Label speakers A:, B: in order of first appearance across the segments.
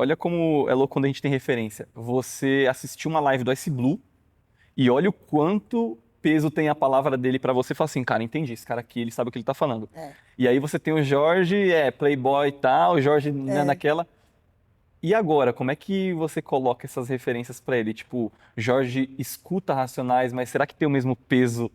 A: olha como é louco quando a gente tem referência. Você assistiu uma live do Ice Blue e olha o quanto peso tem a palavra dele pra você e fala assim, cara, entendi, esse cara aqui, ele sabe o que ele tá falando.
B: É,
A: E aí você tem o Jorge, playboy e tal, o Jorge né,
B: é.
A: naquela. E agora, como é que você coloca essas referências pra ele? Tipo, Jorge escuta Racionais, mas será que tem o mesmo peso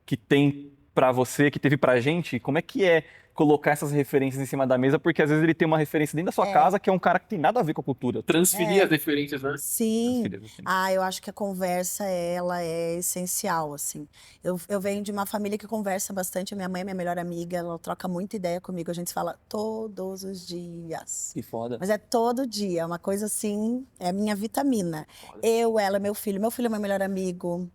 A: que tem pra você, que teve pra gente? Como é que é colocar essas referências em cima da mesa? Porque às vezes ele tem uma referência dentro da sua
B: É,
A: casa que é um cara que tem nada a ver com a cultura.
C: Transferir as
B: é.
C: referências, né?
B: Sim.
A: Filha, assim.
B: Ah, eu acho que a conversa, ela é essencial, assim. Eu venho de uma família que conversa bastante. A minha mãe é minha melhor amiga, ela troca muita ideia comigo. A gente fala todos os dias.
A: Que foda.
B: Mas é todo dia, é uma coisa assim, é a minha vitamina.
A: Foda.
B: Eu, ela, meu filho é meu melhor amigo.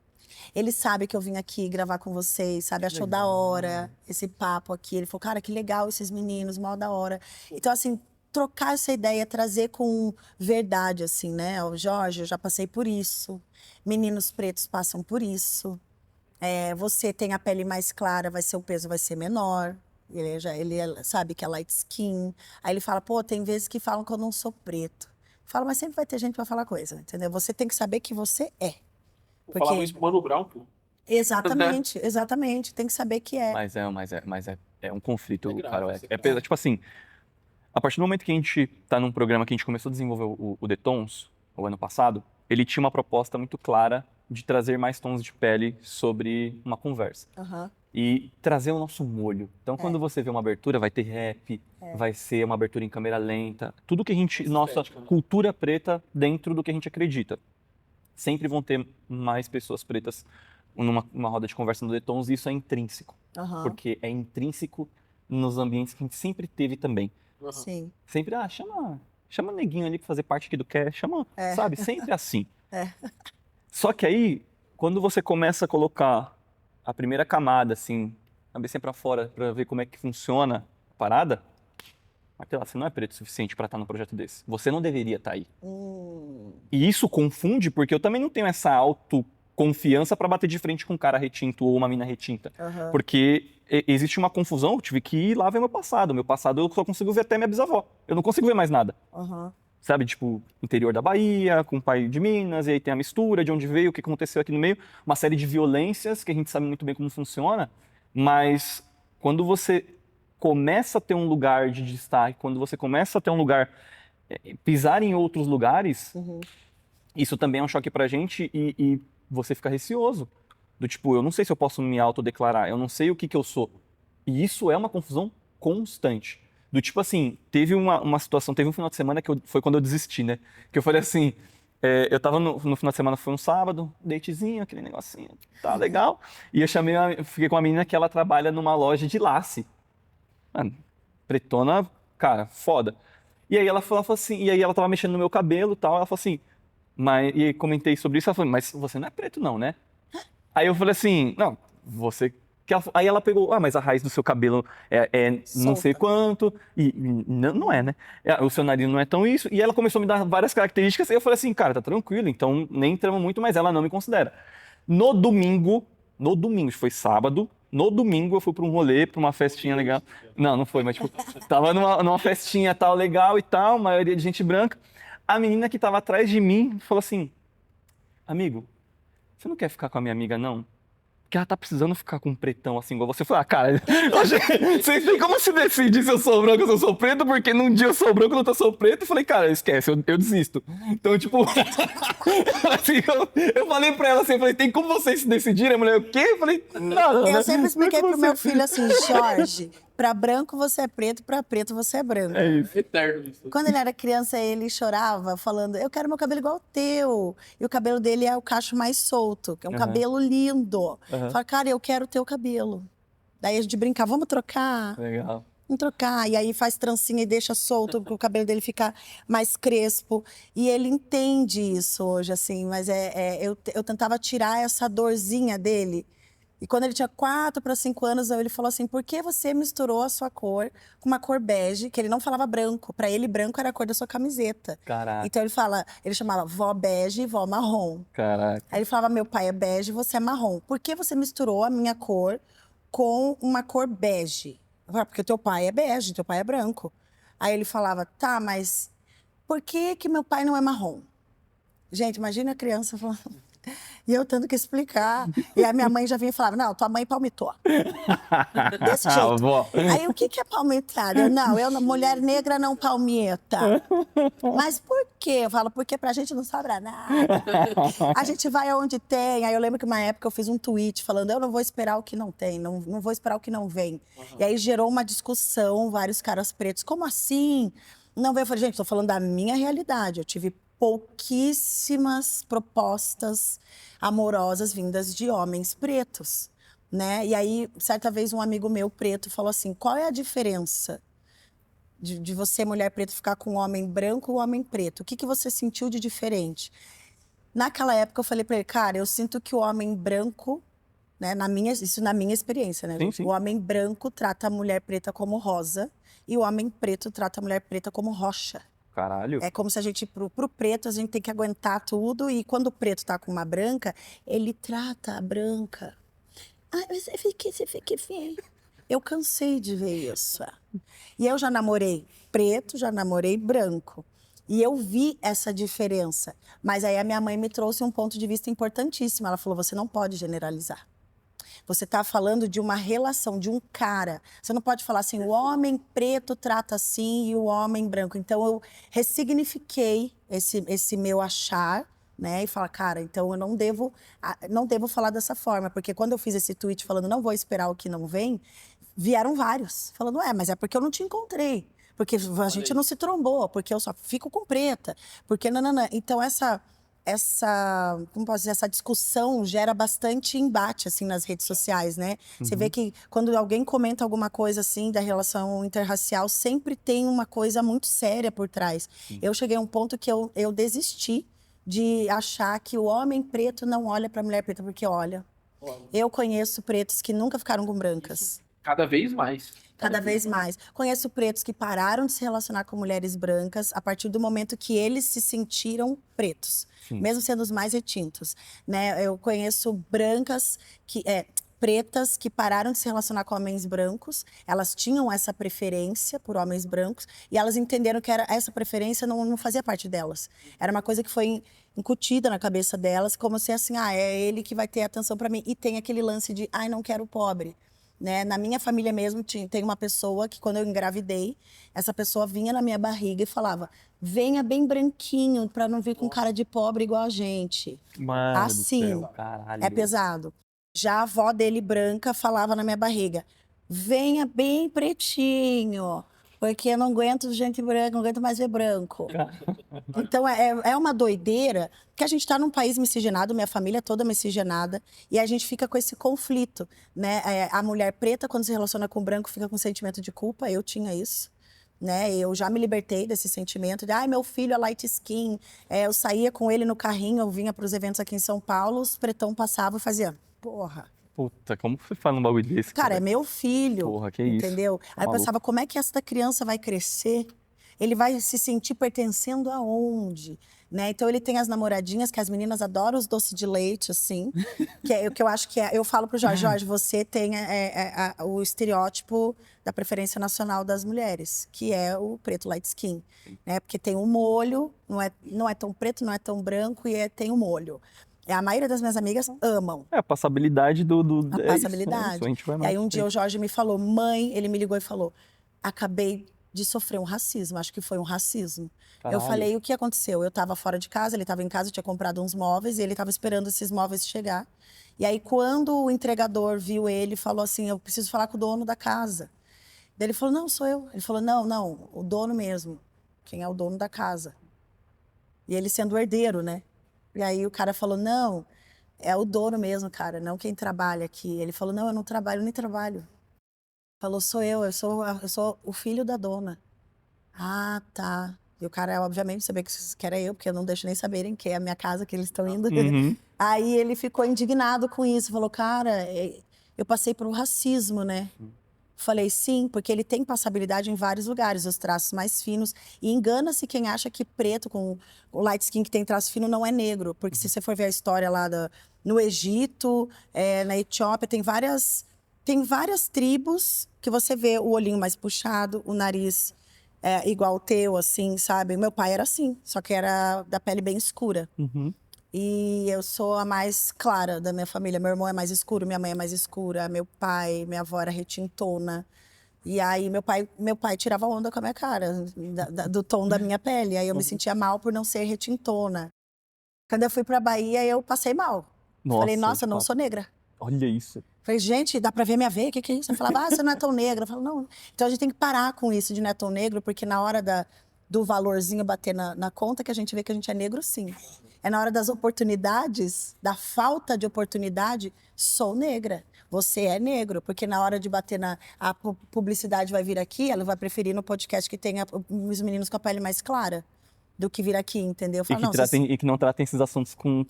B: Ele sabe que eu vim aqui gravar com vocês, sabe?
A: Que
B: Achou da
A: legal.
B: hora esse papo aqui. Ele falou, cara, que legal esses meninos, mal da hora. Então, assim, trocar essa ideia, trazer com verdade, assim, né? O Jorge, eu já passei por isso. Meninos pretos passam por isso. Você tem a pele mais clara, o peso vai ser menor. Sabe que é light skin. Aí ele fala, pô, tem vezes que falam que eu não sou preto. Fala, mas sempre vai ter gente pra falar coisa, entendeu? Você tem que saber que você é.
C: Vou falar
B: Porque
C: isso pro Mano Brown, pô.
B: exatamente, exatamente. Tem que saber que é.
A: Mas é um conflito,
C: É grave,
A: cara.
C: isso é
A: É
C: grave.
A: tipo assim, a partir do momento que a gente tá num programa que a gente começou a desenvolver o The Tons, o ano passado, ele tinha uma proposta muito clara de trazer mais tons de pele sobre uma conversa.
B: Aham.
A: E trazer o nosso molho. Então,
B: É.
A: quando você vê uma abertura, vai ter rap, vai ser uma abertura em câmera lenta, tudo que a gente, nossa
C: Estética, né?
A: cultura preta dentro do que a gente acredita. Sempre vão ter mais pessoas pretas numa roda de conversa no The Tons, e isso é intrínseco.
B: Aham.
A: Porque é intrínseco nos ambientes que a gente sempre teve também.
C: Aham.
B: Sim.
A: Sempre, chama neguinho ali pra fazer parte aqui do cast, chama,
B: É.
A: sabe? Sempre assim.
B: É.
A: Só que aí, quando você começa a colocar a primeira camada, assim, cabecinha pra fora, pra ver como é que funciona a parada, aquela, você não é preto o suficiente pra estar num projeto desse. Você não deveria estar aí. E isso confunde, porque eu também não tenho essa autoconfiança pra bater de frente com um cara retinto ou uma mina retinta.
B: Aham.
A: Porque existe uma confusão, eu tive que ir lá ver meu passado. Meu passado eu só consigo ver até minha bisavó. Eu não consigo ver mais nada.
B: Aham.
A: Sabe, tipo, interior da Bahia, com o pai de Minas, e aí tem a mistura de onde veio, o que aconteceu aqui no meio, uma série de violências que a gente sabe muito bem como funciona, mas quando você começa a ter um lugar de destaque, quando você começa a ter um lugar, pisar em outros lugares,
B: Uhum.
A: isso também é um choque pra gente e você fica receoso. Do tipo, eu não sei se eu posso me autodeclarar, eu não sei o que eu sou. E isso é uma confusão constante. Do tipo assim, teve uma situação, teve um final de semana foi quando eu desisti, né? Que eu falei assim, eu tava no final de semana, foi um sábado, datezinho, aquele negocinho, tá legal. E eu fiquei com uma menina que ela trabalha numa loja de lace. Mano, pretona, cara, foda. E aí ela falou assim, e aí ela tava mexendo no meu cabelo e tal, ela falou assim, e aí comentei sobre isso, ela falou, mas você não é preto não, né? Aí eu falei assim, não, você. Aí ela pegou, mas a raiz do seu cabelo é não sei
B: Solta.
A: quanto, e não é, né? O seu nariz não é tão isso. E ela começou a me dar várias características, e eu falei assim, cara, tá tranquilo, então nem trama muito, mas ela não me considera. No domingo, isso foi sábado, no domingo eu fui pra um rolê, pra uma festinha legal. Não foi, mas tipo, tava numa festinha tal legal e tal, maioria de gente branca. A menina que tava atrás de mim falou assim, amigo, você não quer ficar com a minha amiga, não? Porque ela tá precisando ficar com um pretão assim igual você. Eu falei, cara, vocês têm como se decidir se eu sou branco ou se eu sou preto, porque num dia eu sou branco, no outro eu sou preto. Eu falei, cara, esquece, eu desisto. Então, tipo, assim, eu falei pra ela assim, eu falei, tem como vocês se decidirem? A mulher, o quê? Eu falei, não, né?
B: Eu sempre expliquei
A: Como é
B: pro
A: que
B: meu
A: você-
B: filho assim, Jorge, pra branco você é preto, pra preto você é branco.
A: É isso.
C: Eterno isso.
B: Quando ele era criança, ele chorava, falando: eu quero meu cabelo igual o teu. E o cabelo dele é o cacho mais solto, que é um
A: Aham.
B: cabelo lindo.
A: Aham.
B: Fala, cara, eu quero o teu cabelo. Daí a gente brinca, vamos trocar?
A: Legal.
B: Vamos trocar. E aí faz trancinha e deixa solto, porque o cabelo dele fica mais crespo. E ele entende isso hoje, assim, mas eu tentava tirar essa dorzinha dele. E quando ele tinha 4 para 5 anos, ele falou assim: por que você misturou a sua cor com uma cor bege? Que ele não falava branco. Para ele, branco era a cor da sua camiseta.
A: Caraca,
B: Então ele chamava vó bege e vó marrom.
A: caraca.
B: Aí ele falava: meu pai é bege, você é marrom. Por que você misturou a minha cor com uma cor bege? Eu falava, porque teu pai é bege, teu pai é branco. Aí ele falava: tá, mas por que que meu pai não é marrom? Gente, imagina a criança falando... E eu tendo que explicar. E a minha mãe já vinha e falava, não, tua mãe palmitou. Desse jeito. Aí, o que que é palmitada? Mulher negra não palmita. Mas por quê? Eu falo, porque pra gente não sobra nada. A gente vai aonde tem. Aí eu lembro que uma época eu fiz um tweet falando, eu não vou esperar o que não tem, não vou esperar o que não vem. E aí gerou uma discussão, vários caras pretos. Como assim? Não veio. Eu falei, gente, tô falando da minha realidade. Eu tive pouquíssimas propostas amorosas vindas de homens pretos, né? E aí, certa vez, um amigo meu preto falou assim, qual é a diferença de você, mulher preta, ficar com um homem branco ou um homem preto? O que que você sentiu de diferente? Naquela época, eu falei pra ele, cara, eu sinto que o homem branco, né, isso na minha experiência, né?
A: Sim, sim.
B: O homem branco trata a mulher preta como rosa e o homem preto trata a mulher preta como rocha.
A: Caralho.
B: É como se a gente, pro preto, a gente tem que aguentar tudo. E quando o preto tá com uma branca, ele trata a branca. Ah, você fica feio. Eu cansei de ver isso. E eu já namorei preto, já namorei branco. E eu vi essa diferença. Mas aí a minha mãe me trouxe um ponto de vista importantíssimo. Ela falou, você não pode generalizar. Você está falando de uma relação, de um cara. Você não pode falar assim, o homem preto trata assim e o homem branco. Então, eu ressignifiquei esse meu achar, né? E falar, cara, então eu não devo falar dessa forma. Porque quando eu fiz esse tweet falando, não vou esperar o que não vem, vieram vários. Falando, mas é porque eu não te encontrei. Porque a gente não se trombou, porque eu só fico com preta. Porque, nananã. Então, como posso dizer, essa discussão gera bastante embate, assim, nas redes sociais, né? Você vê que quando alguém comenta alguma coisa, assim, da relação interracial, sempre tem uma coisa muito séria por trás. Eu cheguei a um ponto que eu desisti de achar que o homem preto não olha para a mulher preta, porque olha. Eu conheço pretos que nunca ficaram com brancas.
C: Cada vez mais.
B: Cada vez mais. Conheço pretos que pararam de se relacionar com mulheres brancas a partir do momento que eles se sentiram pretos, mesmo sendo os mais retintos, né? Eu conheço pretas que pararam de se relacionar com homens brancos, elas tinham essa preferência por homens brancos e elas entenderam que essa preferência não fazia parte delas. Era uma coisa que foi incutida na cabeça delas, como se assim, é ele que vai ter atenção para mim. E tem aquele lance de, não quero pobre. Né? Na minha família mesmo tem uma pessoa que quando eu engravidei, essa pessoa vinha na minha barriga e falava, venha bem branquinho para não vir com cara de pobre igual a gente.
A: Mano
B: assim,
A: do céu, caralho.
B: É pesado. Já a avó dele branca falava na minha barriga, venha bem pretinho, porque eu não aguento gente branca, não aguento mais ver branco. Então, é uma doideira, que a gente está num país miscigenado, minha família é toda miscigenada, e a gente fica com esse conflito, né? A mulher preta, quando se relaciona com o branco, fica com sentimento de culpa, eu tinha isso. Né? Eu já me libertei desse sentimento de, meu filho é light skin, eu saía com ele no carrinho, eu vinha para os eventos aqui em São Paulo, os pretão passavam e faziam, porra.
A: Puta, como você fala um bagulho desse?
B: Cara, é meu filho.
A: Porra, que isso.
B: Entendeu? Aí eu pensava, como é que essa criança vai crescer? Ele vai se sentir pertencendo aonde? Né? Então ele tem as namoradinhas, que as meninas adoram os doces de leite, assim. que eu acho que eu falo pro Jorge, você tem o estereótipo da preferência nacional das mulheres, que é o preto light skin. Né? Porque tem o molho, não é tão preto, não é tão branco, e tem o molho. A maioria das minhas amigas amam.
A: A passabilidade
B: A passabilidade. E aí um dia o Jorge me falou, mãe, ele me ligou e falou, acabei de sofrer um racismo, acho que foi um racismo.
A: Caralho.
B: Eu falei, o que aconteceu? Eu estava fora de casa, ele estava em casa, eu tinha comprado uns móveis e ele estava esperando esses móveis chegar. E aí quando o entregador viu ele, falou assim, eu preciso falar com o dono da casa. Daí ele falou, não, sou eu. Ele falou, não, o dono mesmo. Quem é o dono da casa? E ele sendo o herdeiro, né? E aí o cara falou, não, é o dono mesmo, cara, não quem trabalha aqui. Ele falou, não, eu não trabalho, nem trabalho. Falou, sou eu sou o filho da dona. Ah, tá. E o cara, obviamente, sabia que era eu, porque eu não deixo nem saberem que é a minha casa que eles estão indo. Aí ele ficou indignado com isso, falou, cara, eu passei por um racismo, né? Falei, sim, porque ele tem passabilidade em vários lugares, os traços mais finos. E engana-se quem acha que preto com o light skin que tem traço fino não é negro. Porque se você for ver a história lá no Egito, na Etiópia, tem várias tribos que você vê o olhinho mais puxado, o nariz igual o teu, assim, sabe? Meu pai era assim, só que era da pele bem escura.
A: Uhum.
B: E eu sou a mais clara da minha família. Meu irmão é mais escuro, minha mãe é mais escura, meu pai, minha avó era retintona. E aí meu pai tirava onda com a minha cara, do tom da minha pele. Aí eu me sentia mal por não ser retintona. Quando eu fui pra Bahia, eu passei mal. Falei, nossa,
A: de
B: eu não
A: fato.
B: sou negra.
A: Olha isso.
B: Falei, gente, dá pra ver minha veia? O que é isso? Eu falava, você não é tão negra. Eu falava, não. Então a gente tem que parar com isso de não é tão negro, porque na hora do valorzinho bater na conta que a gente vê que a gente é negro, sim. É na hora das oportunidades, da falta de oportunidade, sou negra. Você é negro, porque na hora de bater a publicidade vai vir aqui, ela vai preferir no podcast que tenha os meninos com a pele mais clara do que vir aqui, entendeu? Eu
A: E
B: falo,
A: que,
B: não,
A: e que não tratem esses assuntos com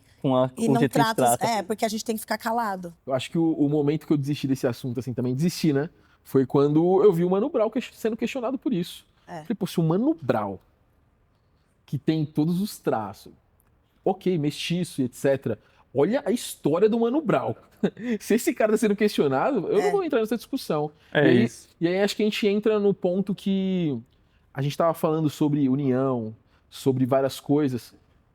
B: e
A: o
B: não
A: jeito que a gente
B: trata,
A: trata.
B: porque a gente tem que ficar calado.
C: Eu acho que o momento que eu desisti desse assunto, assim, também desisti, né? Foi quando eu vi o Mano Brown sendo questionado por isso. Falei, pô, se o Mano Brown, que tem todos os traços, ok, mestiço e etc. Olha a história do Mano Brown. Se esse cara tá sendo questionado, eu não vou entrar nessa discussão.
A: Isso.
C: E aí acho que a gente entra no ponto que a gente tava falando sobre união, sobre várias coisas.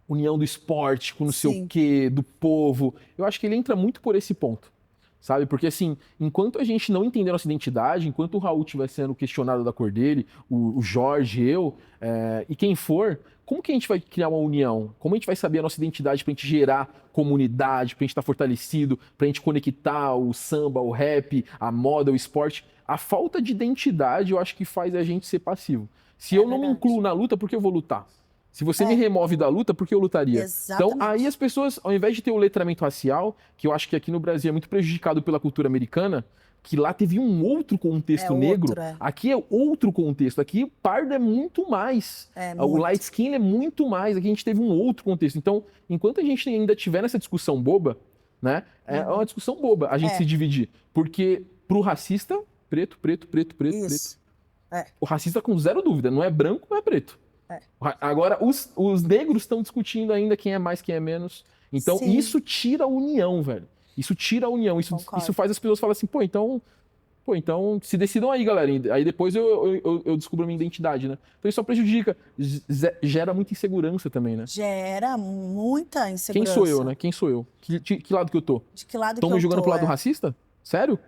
C: União do esporte, com não sei o quê, do povo. Eu acho que ele entra muito por esse ponto. Sabe? Porque, assim, enquanto a gente não entender a nossa identidade, enquanto o Raul estiver sendo questionado da cor dele, o Jorge, eu, e quem for, como que a gente vai criar uma união? Como a gente vai saber a nossa identidade pra gente gerar comunidade, pra gente estar fortalecido, pra gente conectar o samba, o rap, a moda, o esporte? A falta de identidade, eu acho que faz a gente ser passivo. Se eu não me incluo na luta, por que eu vou lutar? Se você me remove da luta, por que eu lutaria?
B: Exatamente.
C: Então, aí as pessoas, ao invés de ter o letramento racial, que eu acho que aqui no Brasil é muito prejudicado pela cultura americana, que lá teve um outro contexto negro, aqui é outro contexto. Aqui o pardo é muito mais. O light skin é muito mais. Aqui a gente teve um outro contexto. Então, enquanto a gente ainda tiver nessa discussão boba, né? É uma discussão boba a gente se dividir. Porque pro racista, preto, preto, preto, preto,
B: Isso.
C: preto. O racista, com zero dúvida, não é branco, não é preto. Agora, os negros estão discutindo ainda quem é mais, quem é menos. Então, isso tira a união, velho. Isso tira a união. Isso faz as pessoas falarem assim, pô, então se decidam aí, galera. Aí depois eu descubro a minha identidade, né? Então isso só prejudica. Gera muita insegurança também, né?
B: Gera muita insegurança.
C: Quem sou eu, né? Quem sou eu? Que lado que eu tô?
B: De que lado
C: Tão
B: que
C: me
B: eu
C: julgando
B: tô,
C: pro lado racista? Sério?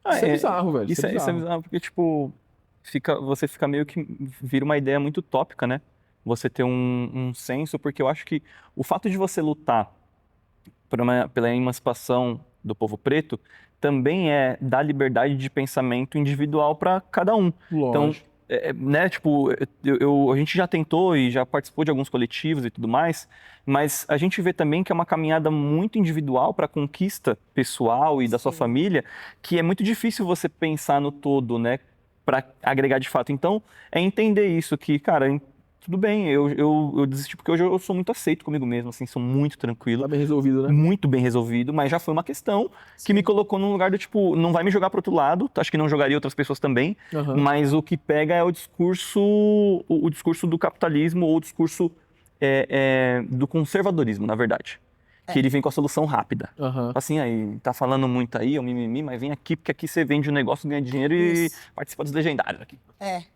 C: Isso é bizarro, velho.
A: Isso é bizarro porque, tipo, você fica meio que vira uma ideia muito utópica, né? Você ter um senso, porque eu acho que o fato de você lutar pela emancipação do povo preto também é dar liberdade de pensamento individual para cada um.
C: Lógico.
A: Então, né, tipo, a gente já tentou e já participou de alguns coletivos e tudo mais, mas a gente vê também que é uma caminhada muito individual para a conquista pessoal e da sua família, que é muito difícil você pensar no todo, né, para agregar de fato. Então, é entender isso, que, cara, tudo bem, eu desisti porque hoje eu sou muito aceito comigo mesmo, assim, sou muito tranquilo.
C: Tá bem resolvido, né?
A: Muito bem resolvido, mas já foi uma questão que me colocou num lugar do tipo, não vai me jogar pro outro lado, acho que não jogaria outras pessoas também, mas o que pega é o discurso do capitalismo ou o discurso do conservadorismo, na verdade. Que ele vem com a solução rápida. Assim, aí, tá falando muito aí, o mimimi, mas vem aqui, porque aqui você vende um negócio, ganha dinheiro e participa dos legendários aqui.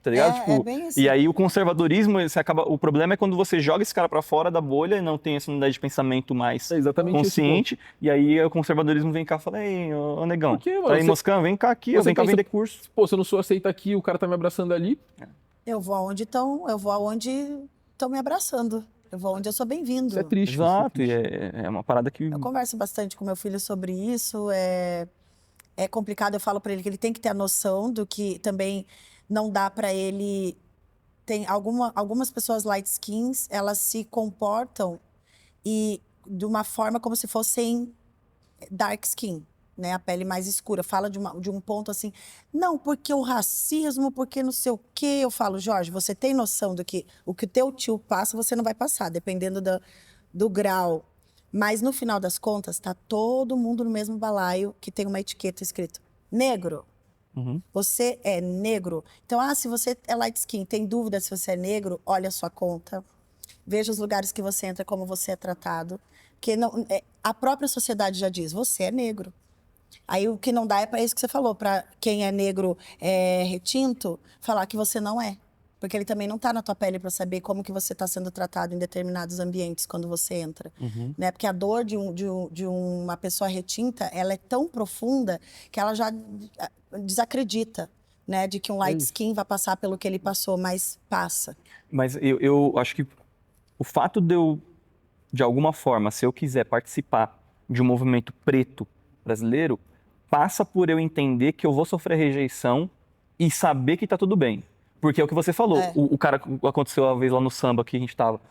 A: Tá ligado? Tipo,
B: bem assim.
A: E aí o conservadorismo, o problema é quando você joga esse cara pra fora da bolha e não tem essa unidade de pensamento mais consciente, e aí o conservadorismo vem cá e fala, ei, ô negão, tá aí moscando, vem cá aqui, vem cá vender curso.
C: Pô, se eu não sou aceito aqui, o cara tá me abraçando ali.
B: Eu vou aonde estão me abraçando. Eu vou onde eu sou bem-vindo.
C: Isso é triste.
A: Exato, e é uma parada que...
B: Eu converso bastante com meu filho sobre isso, é complicado, eu falo pra ele que ele tem que ter a noção do que também não dá pra ele... Tem algumas pessoas light skins, elas se comportam de uma forma como se fossem dark skin, né? A pele mais escura. Fala de um ponto assim, não, porque o racismo, porque não sei o quê. Eu falo, Jorge, você tem noção do que o teu tio passa, você não vai passar, dependendo do grau. Mas no final das contas, tá todo mundo no mesmo balaio que tem uma etiqueta escrito negro. Você é negro. Então, se você é light skin, tem dúvida se você é negro, olha a sua conta. Veja os lugares que você entra, como você é tratado. Porque a própria sociedade já diz, você é negro. Aí o que não dá é para isso que você falou, para quem é negro retinto, falar que você não é. Porque ele também não tá na tua pele para saber como que você tá sendo tratado em determinados ambientes quando você entra, né? Porque a dor de uma pessoa retinta, ela é tão profunda que ela já desacredita, né? De que um light skin vai passar pelo que ele passou, mas passa.
A: Mas eu acho que o fato de eu, de alguma forma, se eu quiser participar de um movimento preto brasileiro, passa por eu entender que eu vou sofrer rejeição e saber que tá tudo bem. Porque é o que você falou. O cara, aconteceu uma vez lá no samba que a gente tava.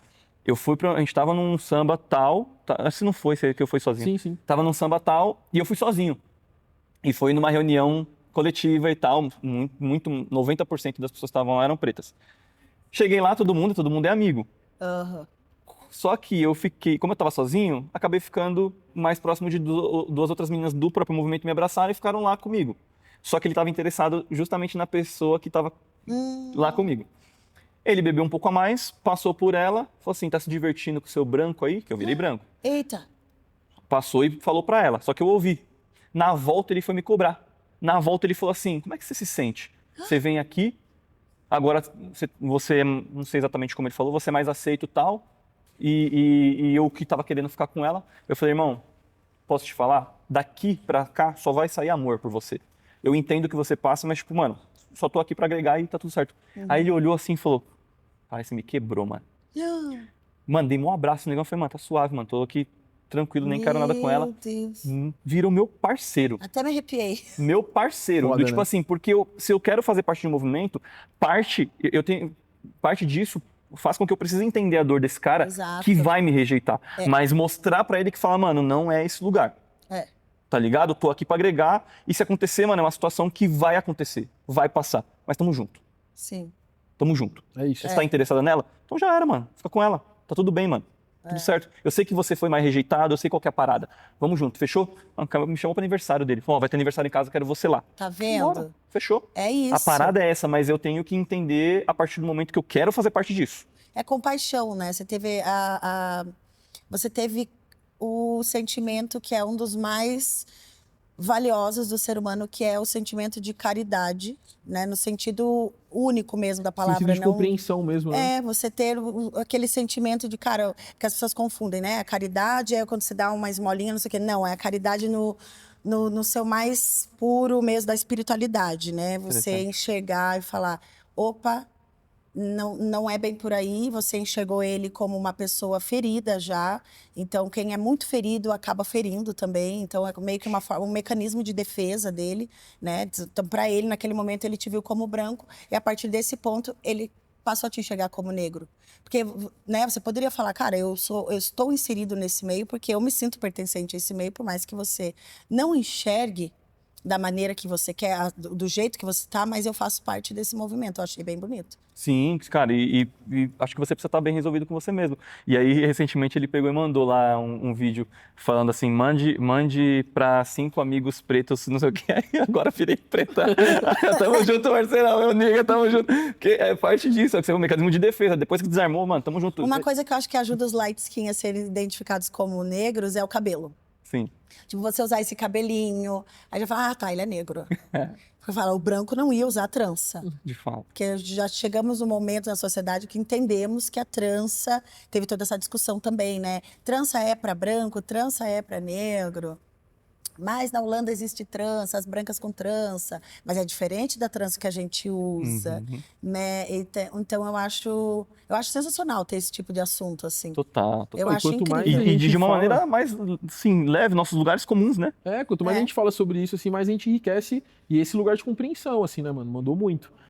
A: A gente tava num samba tal, se não foi, sei que eu fui sozinho.
C: Sim.
A: Tava num samba tal e eu fui sozinho. E foi numa reunião coletiva e tal, 90% das pessoas que estavam lá eram pretas. Cheguei lá, todo mundo é amigo. Só que eu fiquei, como eu tava sozinho, acabei ficando mais próximo de duas outras meninas do próprio movimento me abraçaram e ficaram lá comigo. Só que ele estava interessado justamente na pessoa que estava lá comigo. Ele bebeu um pouco a mais, passou por ela, falou assim, tá se divertindo com o seu branco aí? Que eu virei branco.
B: Eita!
A: Passou e falou pra ela, só que eu ouvi. Na volta ele foi me cobrar. Na volta ele falou assim, como é que você se sente? Você vem aqui, agora você, não sei exatamente como ele falou, você é mais aceito e tal, e eu que tava querendo ficar com ela. Eu falei, irmão, posso te falar? Daqui pra cá só vai sair amor por você. Eu entendo o que você passa, mas tipo, mano, só tô aqui pra agregar e tá tudo certo. Aí ele olhou assim e falou, pai, você me quebrou, mano. Mandei um abraço no negócio, falei, mano, tá suave, mano, tô aqui tranquilo, nem quero nada com ela.
B: Meu Deus.
A: Virou meu parceiro.
B: Até me arrepiei.
A: Meu parceiro.
C: Foda,
A: Tipo
C: né?
A: assim, porque se eu quero fazer parte de um movimento, parte disso faz com que eu precise entender a dor desse cara
B: Exato.
A: que vai me rejeitar. Mas mostrar pra ele que fala, mano, não é esse lugar. Tá ligado? Eu tô aqui pra agregar e se acontecer, mano, é uma situação que vai acontecer. Vai passar. Mas tamo junto.
B: Sim.
A: Tamo junto.
C: É isso.
A: Você tá interessada nela? Então já era, mano. Fica com ela. Tá tudo bem, mano. Tudo certo. Eu sei que você foi mais rejeitado, eu sei qual que é a parada. Vamos junto, fechou? O cara me chamou pro aniversário dele. Falou, ó, vai ter aniversário em casa, quero você lá.
B: Tá vendo?
A: Bora. Fechou.
B: É isso.
A: A parada é essa, mas eu tenho que entender a partir do momento que eu quero fazer parte disso.
B: É compaixão, né? Você teve você teve o sentimento que é um dos mais valiosos do ser humano, que é o sentimento de caridade, né? No sentido único mesmo da palavra,
C: Sentido de
B: não.
C: compreensão mesmo, né?
B: É, você ter aquele sentimento de, cara, que as pessoas confundem, né? A caridade é quando você dá uma esmolinha, não sei o quê. Não, é a caridade no seu mais puro mesmo da espiritualidade, né? Você enxergar e falar, opa, não é bem por aí, você enxergou ele como uma pessoa ferida já, então quem é muito ferido acaba ferindo também, então é meio que um mecanismo de defesa dele, né? Então para ele, naquele momento, ele te viu como branco e a partir desse ponto ele passou a te enxergar como negro. Porque, né, você poderia falar, cara, eu estou inserido nesse meio porque eu me sinto pertencente a esse meio, por mais que você não enxergue da maneira que você quer, do jeito que você tá, mas eu faço parte desse movimento. Eu achei bem bonito.
A: Sim, cara, e acho que você precisa estar bem resolvido com você mesmo. E aí, recentemente, ele pegou e mandou lá um vídeo falando assim, mande pra 5 amigos pretos, não sei o que, aí agora virei preta. Tamo junto, Marcelão, meu nigga, tamo junto. Que é parte disso, é um mecanismo de defesa. Depois que desarmou, mano, tamo junto.
B: Uma coisa que eu acho que ajuda os light skin a serem identificados como negros é o cabelo.
A: Sim.
B: Tipo, você usar esse cabelinho, aí já fala, ah, tá, ele é negro. Porque fala, o branco não ia usar trança.
A: De fato.
B: Porque já chegamos num momento na sociedade que entendemos que a trança, teve toda essa discussão também, né? Trança é para branco, trança é para negro. Mas na Holanda existe trança, as brancas com trança, mas é diferente da trança que a gente usa, né? Então eu acho sensacional ter esse tipo de assunto assim.
A: Total.
B: Eu acho
C: quanto mais
B: incrível.
C: a gente
A: E de uma
C: fala-
A: maneira mais, sim, leve, nossos lugares comuns, né?
C: Quanto mais a gente fala sobre isso, assim, mais a gente enriquece. E esse lugar de compreensão, assim, né, mano? Mandou muito.